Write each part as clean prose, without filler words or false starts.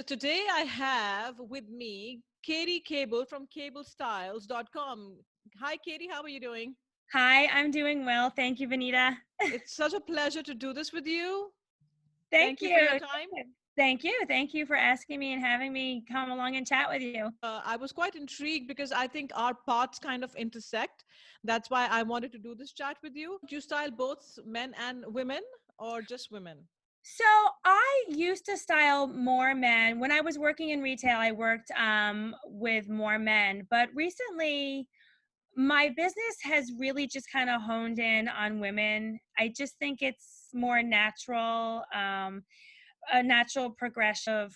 Today I have with me Katie Kabel from cablestyles.com. Hi, Katie. How are you doing? Hi, I'm doing well. Thank you, Vineeta. It's such a pleasure to do this with you. Thank Thank you for your you. time. Thank you. Thank you for asking me and having me come along and chat with you. I was quite intrigued because I think our paths kind of intersect. That's why I wanted to do this chat with you. Do you style both men and women or just women? So I used to style more men. When I was working in retail, I worked with more men. But recently, my business has really just kind of honed in on women. I just think it's more natural, a natural progression.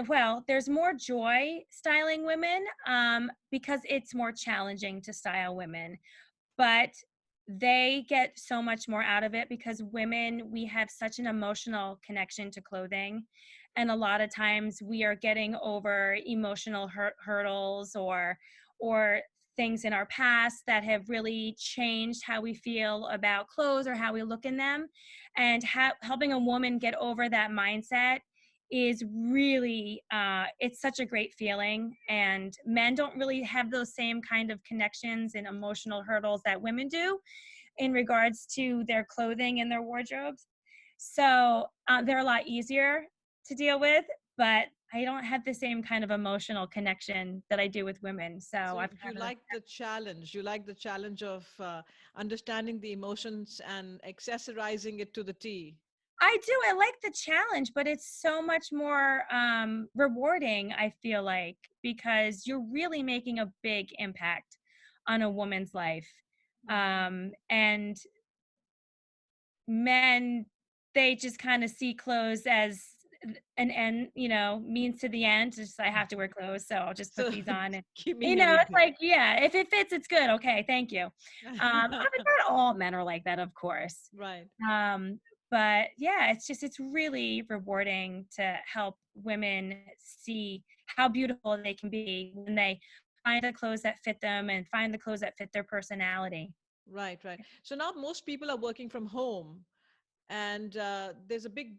Well, there's more joy styling women because it's more challenging to style women, but they get so much more out of it because women, we have such an emotional connection to clothing. And a lot of times we are getting over emotional hurdles or things in our past that have really changed how we feel about clothes or how we look in them. And helping a woman get over that mindset is really it's such a great feeling, and men don't really have those same kind of connections and emotional hurdles that women do in regards to their clothing and their wardrobes. So they're a lot easier to deal with, but I don't have the same kind of emotional connection that I do with women. So So I've you kind of like the challenge. You like the challenge of understanding the emotions and accessorizing it to the T. I do. I like the challenge, but it's so much more rewarding, I feel like, because you're really making a big impact on a woman's life. And men, they just kind of see clothes as an end, means to the end. Just I have to wear clothes, so I'll just put So these on. And, keep me neat. it's like, yeah, if it fits, it's good. Okay, thank you. I mean, not all men are like that, of course. Right. But yeah, it's really rewarding to help women see how beautiful they can be when they find the clothes that fit them and find the clothes that fit their personality. Right, right. So now most people are working from home, and there's a big,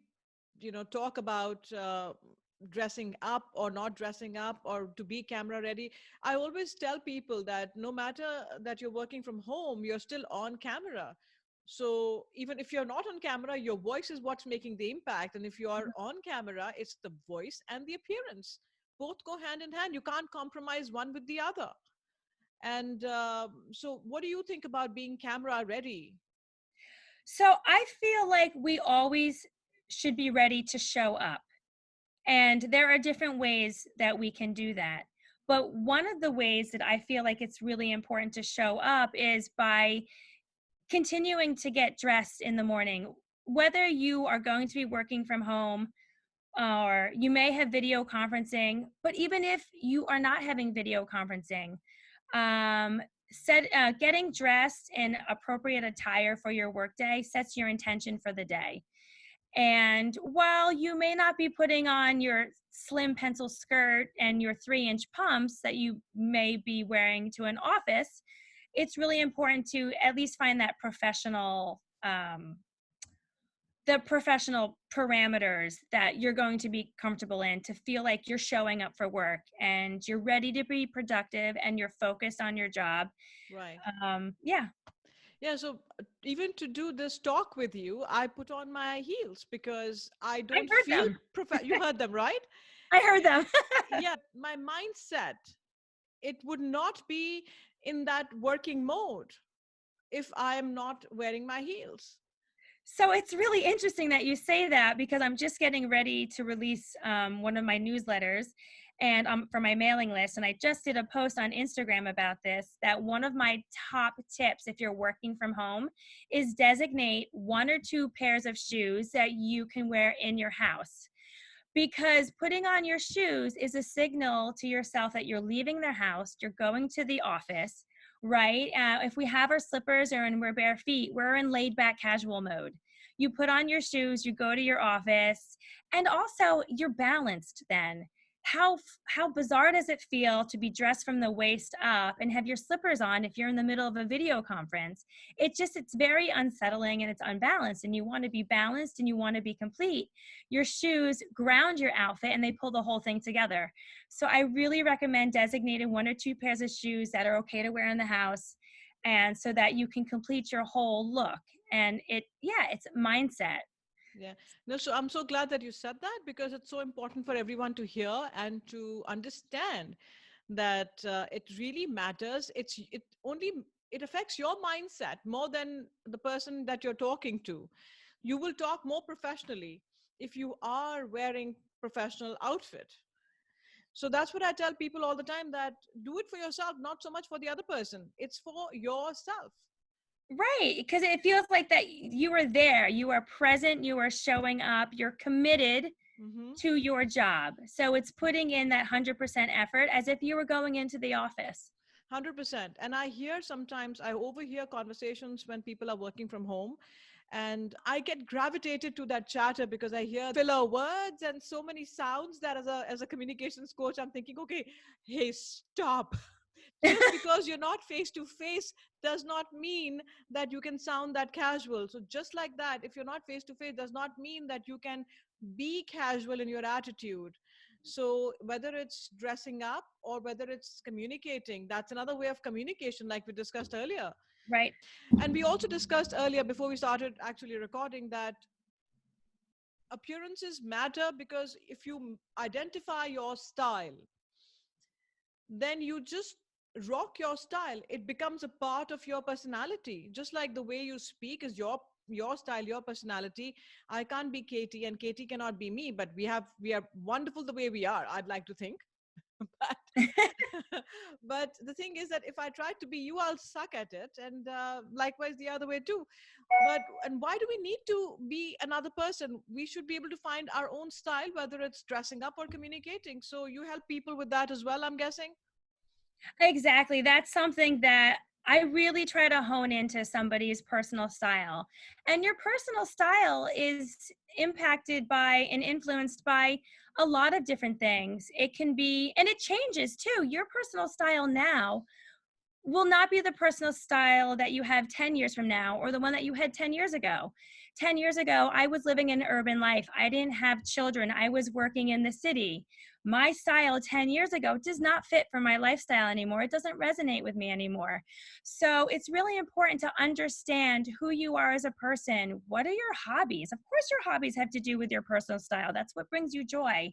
talk about dressing up or not dressing up or to be camera ready. I always tell people that no matter that you're working from home, you're still on camera. So even if you're not on camera, your voice is what's making the impact. And if you are on camera, it's the voice and the appearance. Both go hand in hand. You can't compromise one with the other. And so, what do you think about being camera ready? So I feel like we always should be ready to show up. And there are different ways that we can do that. But one of the ways that I feel like it's really important to show up is by continuing to get dressed in the morning. Whether you are going to be working from home or you may have video conferencing, but even if you are not having video conferencing, um, getting dressed in appropriate attire for your workday sets your intention for the day. And while you may not be putting on your slim pencil skirt and your 3-inch pumps that you may be wearing to an office, it's really important to at least find that the professional parameters that you're going to be comfortable in to feel like you're showing up for work and you're ready to be productive and you're focused on your job. Right. Yeah. Yeah, so even to do this talk with you, I put on my heels because I I don't heard feel them. you heard them, right? I heard them. Yeah, my mindset, it would not be in that working mode if I am not wearing my heels. So it's really interesting that you say that because I'm just getting ready to release one of my newsletters and for my mailing list. And I just did a post on Instagram about this, that one of my top tips if you're working from home is designate 1 or 2 pairs of shoes that you can wear in your house. Because putting on your shoes is a signal to yourself that you're leaving the house, you're going to the office, right? If we have our slippers or and we're bare feet, we're in laid back casual mode. You put on your shoes, you go to your office, and also you're balanced then. how bizarre does it feel to be dressed from the waist up and have your slippers on if you're in the middle of a video conference? It's very unsettling and it's unbalanced, and you want to be balanced and you want to be complete. Your shoes ground your outfit and they pull the whole thing together. So I really recommend designating 1 or 2 pairs of shoes that are okay to wear in the house, and so that you can complete your whole look. And it's mindset. Yeah. No, so I'm so glad that you said that, because it's so important for everyone to hear and to understand that it really matters. It affects your mindset more than the person that you're talking to. You will talk more professionally if you are wearing professional outfit. So that's what I tell people all the time, that do it for yourself, not so much for the other person. It's for yourself. Right, because it feels like that you are there, you are present, you are showing up, you're committed Mm-hmm. to your job. So it's putting in that 100% effort as if you were going into the office. 100%. And I overhear conversations when people are working from home, and I get gravitated to that chatter because I hear filler words and so many sounds that as a communications coach, I'm thinking, okay, hey, stop. Just because you're not face to face does not mean that you can sound that casual. So just like that, if you're not face to face, does not mean that you can be casual in your attitude. So whether it's dressing up or whether it's communicating, that's another way of communication, like we discussed earlier. Right. And we also discussed earlier, before we started actually recording, that appearances matter, because if you identify your style, then you just rock your style. It becomes a part of your personality, just like the way you speak is your style, your personality. I can't be Katie and Katie cannot be me, but we are wonderful the way we are, I'd like to think. but but the thing is that if I try to be you, I'll suck at it, and likewise the other way too. And why do we need to be another person? We should be able to find our own style, whether it's dressing up or communicating. So you help people with that as well, I'm guessing. Exactly. That's something that I really try to hone into somebody's personal style. And your personal style is impacted by and influenced by a lot of different things. It can be, and it changes too. Your personal style now will not be the personal style that you have 10 years from now, or the one that you had 10 years ago. 10 years ago, I was living an urban life. I didn't have children. I was working in the city. My style 10 years ago does not fit for my lifestyle anymore. It doesn't resonate with me anymore. So it's really important to understand who you are as a person. What are your hobbies? Of course, your hobbies have to do with your personal style. That's what brings you joy.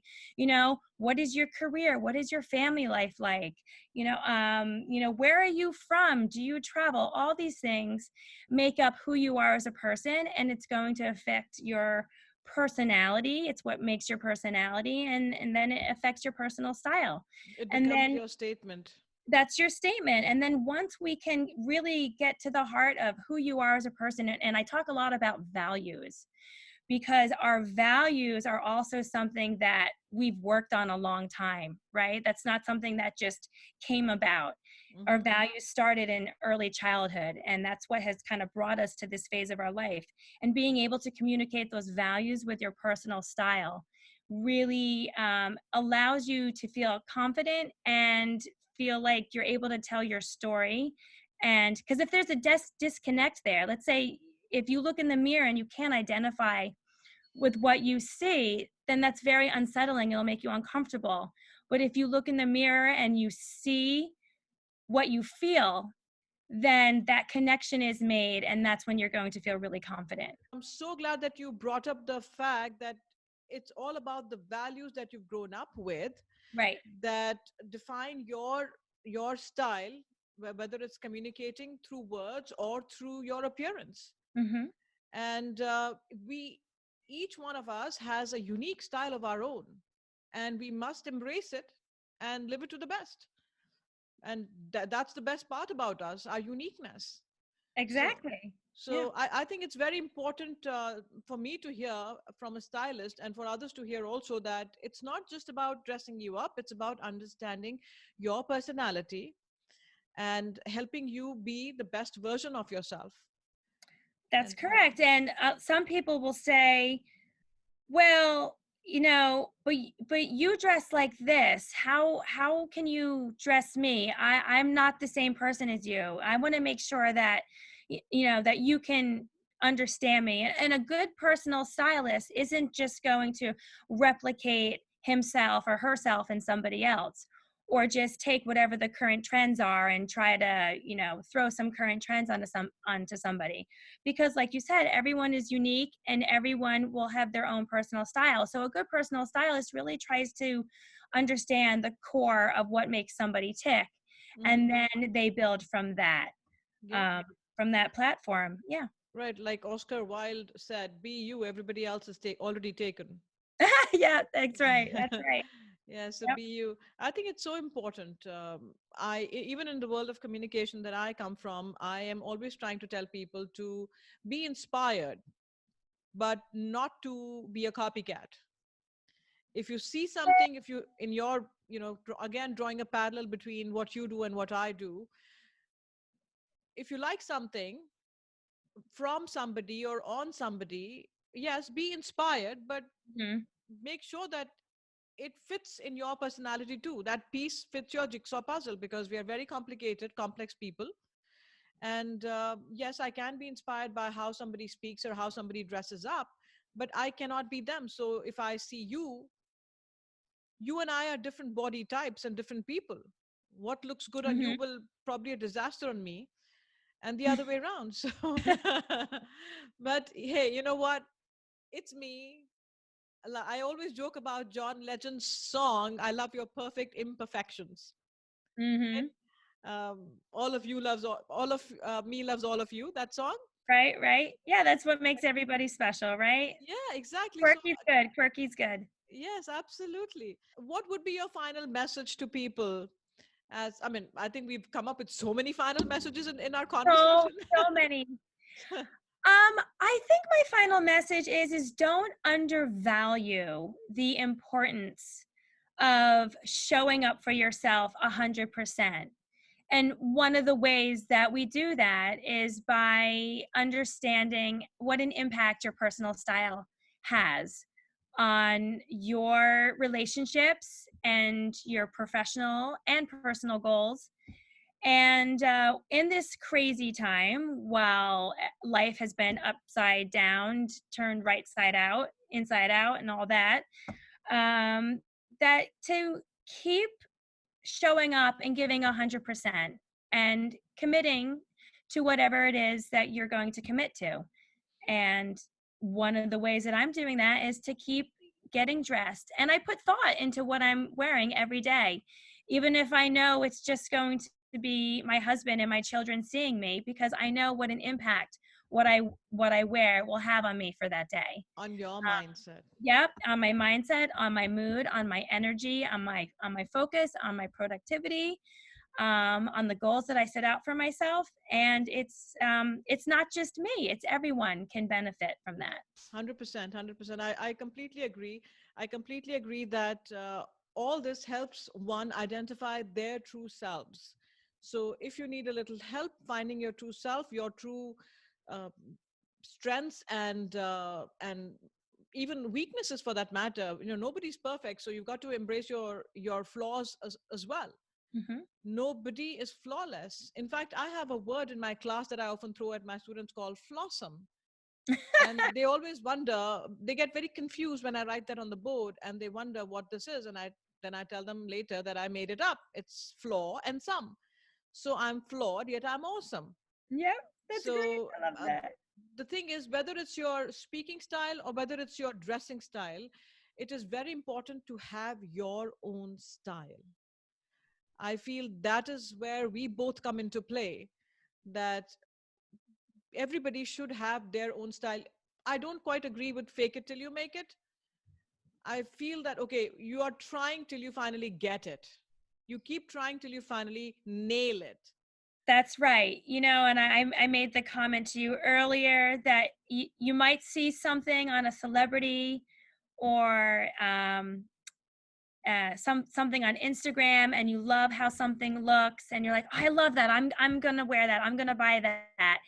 What is your career? What is your family life like? Where are you from? Do you travel? All these things make up who you are as a person, and it's going to affect your personality. It's what makes your personality, and then it affects your personal style. It And becomes then your statement. that's your statement. And then once we can really get to the heart of who you are as a person, and I talk a lot about values, because our values are also something that we've worked on a long time, right? That's not something that just came about. Our Mm-hmm. values started in early childhood, and that's what has kind of brought us to this phase of our life. And being able to communicate those values with your personal style really allows you to feel confident and feel like you're able to tell your story. And because if there's a disconnect there, let's say if you look in the mirror and you can't identify with what you see, then that's very unsettling. It'll make you uncomfortable. But if you look in the mirror and you see what you feel, then that connection is made, and that's when you're going to feel really confident. I'm so glad that you brought up the fact that it's all about the values that you've grown up with, Right. that define your style, whether it's communicating through words or through your appearance. Mm-hmm. And we each one of us has a unique style of our own, and we must embrace it and live it to the best. And that's the best part about us, our uniqueness. So Exactly. Yeah. I think it's very important for me to hear from a stylist, and for others to hear also, that it's not just about dressing you up, it's about understanding your personality and helping you be the best version of yourself. That's And correct. And some people will say, well, you know, but you dress like this. How can you dress me? I'm not the same person as you. I want to make sure that you know that you can understand me. And a good personal stylist isn't just going to replicate himself or herself in somebody else, or just take whatever the current trends are and try to, you know, throw some current trends onto somebody. Because like you said, everyone is unique and everyone will have their own personal style. So a good personal stylist really tries to understand the core of what makes somebody tick, and Hmm. then they build Yeah. um, from that platform. Yeah. Right. Like Oscar Wilde said, be you, everybody else is already taken. Yeah, that's right. That's right. Yeah, so Yep. be you. I think it's so important. Even in the world of communication that I come from, I am always trying to tell people to be inspired, but not to be a copycat. If you see something, if you in your, again, drawing a parallel between what you do and what I do, if you like something from somebody or on somebody, yes, be inspired, but Mhm. make sure that it fits in your personality too. That piece fits your jigsaw puzzle, because we are very complicated, complex people. And yes, I can be inspired by how somebody speaks or how somebody dresses up, but I cannot be them. So if I see you, you and I are different body types and different people. What looks good on you Mhm. will probably a disaster on me, and the other way around. So, but hey, you know what? It's me. I always joke about John Legend's song, I Love Your Perfect Imperfections. Right? Mhm. All of you loves all of me loves all of you. That song. Right, right. Yeah, that's what makes everybody special, right? Yeah, exactly. So Quirky's good. Quirky's good. yes, absolutely. What would be your final message to people? As I mean, I think we've come up with so many final messages in our So conversation. so many. I think my final message is don't undervalue the importance of showing up for yourself 100%. And one of the ways that we do that is by understanding what an impact your personal style has on your relationships and your professional and personal goals. And in this crazy time, while life has been upside down, turned right side out, inside out, and all that, that to keep showing up and giving 100% and committing to whatever it is that you're going to commit to. And one of the ways that I'm doing that is to keep getting dressed. And I put thought into what I'm wearing every day, even if I know it's just going to be my husband and my children seeing me, because I know what an impact what I wear will have on me for that day. On your mindset. Yep, on my mindset, on my mood, on my energy, on my focus, on my productivity, on the goals that I set out for myself. And it's not just me; it's everyone can benefit from that. 100%, 100%. I completely agree. I completely agree that all this helps one identify their true selves. So if you need a little help finding your true self, your true uh, strengths and even weaknesses for that matter, nobody's perfect. So you've got to embrace your flaws as well. Hmm. Nobody is flawless. In fact, I have a word in my class that I often throw at my students called flossom, and they always wonder, they get very confused when I write that on the board, and they wonder what this is. And I tell them later that I made it up. It's flaw and some. So I'm flawed, yet I'm awesome. Yep, that's great. So I love that. the thing is, whether it's your speaking style or whether it's your dressing style, it is very important to have your own style. I feel that is where we both come into play, that everybody should have their own style. I don't quite agree with fake it till you make it. I feel that, okay, you are trying till you finally get it. You keep trying till you finally nail it. That's right. You know, and I made the comment to you earlier that you might see something on a celebrity or something on Instagram, and you love how something looks, and you're like, I love that. I'm gonna wear that. I'm gonna buy that,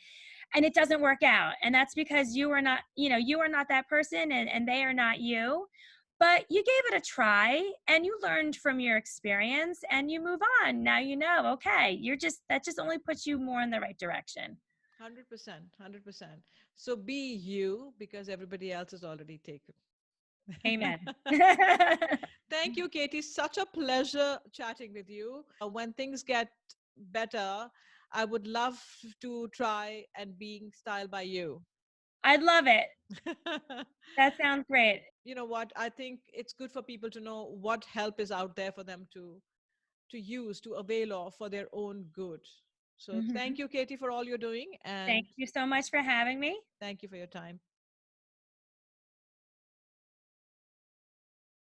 and it doesn't work out, and that's because you are not, you know, you are not that person, and they are not you. But you gave it a try and you learned from your experience and you move on. Now you know, okay, that just only puts you more in the right direction. 100%, 100%. So be you because everybody else is already taken. Amen. Thank you, Katie. Such a pleasure chatting with you. When things get better, I would love to try and being styled by you. I'd love it. That sounds great. You know what? I think it's good for people to know what help is out there for them to use, to avail of for their own good. So thank you, Katie, for all you're doing. Thank And you so much for having me. thank you for your time.